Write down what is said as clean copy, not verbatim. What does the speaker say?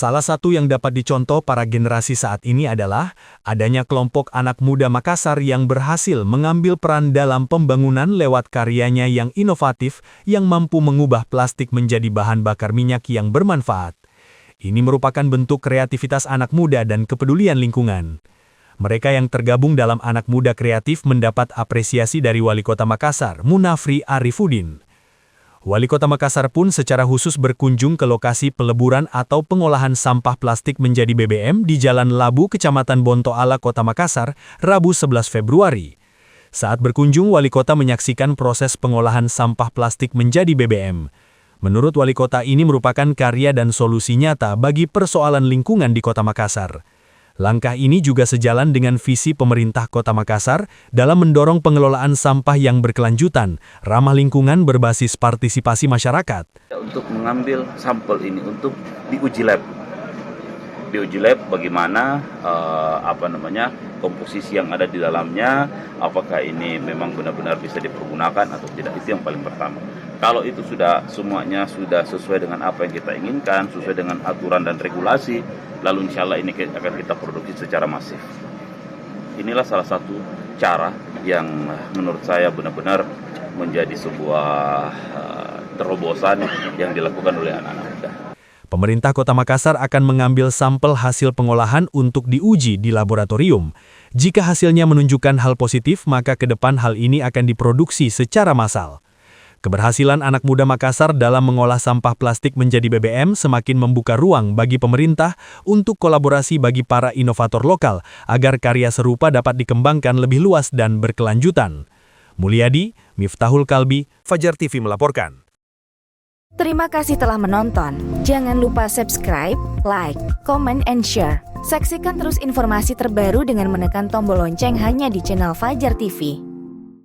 Salah satu yang dapat dicontoh para generasi saat ini adalah adanya kelompok anak muda Makassar yang berhasil mengambil peran dalam pembangunan lewat karyanya yang inovatif yang mampu mengubah plastik menjadi bahan bakar minyak yang bermanfaat. Ini merupakan bentuk kreativitas anak muda dan kepedulian lingkungan. Mereka yang tergabung dalam anak muda kreatif mendapat apresiasi dari Wali Kota Makassar, Munafri Arifudin. Wali Kota Makassar pun secara khusus berkunjung ke lokasi peleburan atau pengolahan sampah plastik menjadi BBM di Jalan Labu, Kecamatan Bontoala, Kota Makassar, Rabu 11 Februari. Saat berkunjung, Wali Kota menyaksikan proses pengolahan sampah plastik menjadi BBM. Menurut Wali Kota, ini merupakan karya dan solusi nyata bagi persoalan lingkungan di Kota Makassar. Langkah ini juga sejalan dengan visi pemerintah Kota Makassar dalam mendorong pengelolaan sampah yang berkelanjutan, ramah lingkungan berbasis partisipasi masyarakat. Untuk mengambil sampel ini untuk diuji lab. Diuji lab bagaimana komposisi yang ada di dalamnya, apakah ini memang benar-benar bisa dipergunakan atau tidak, itu yang paling pertama. Kalau itu semuanya sudah sesuai dengan apa yang kita inginkan, sesuai dengan aturan dan regulasi, lalu insya Allah ini akan kita produksi secara masif. Inilah salah satu cara yang menurut saya benar-benar menjadi sebuah terobosan yang dilakukan oleh anak-anak muda. Pemerintah Kota Makassar akan mengambil sampel hasil pengolahan untuk diuji di laboratorium. Jika hasilnya menunjukkan hal positif, maka ke depan hal ini akan diproduksi secara massal. Keberhasilan anak muda Makassar dalam mengolah sampah plastik menjadi BBM semakin membuka ruang bagi pemerintah untuk kolaborasi bagi para inovator lokal agar karya serupa dapat dikembangkan lebih luas dan berkelanjutan. Mulyadi, Miftahul Kalbi, Fajar TV melaporkan. Terima kasih telah menonton. Jangan lupa subscribe, like, comment, and share. Saksikan terus informasi terbaru dengan menekan tombol lonceng hanya di channel Fajar TV.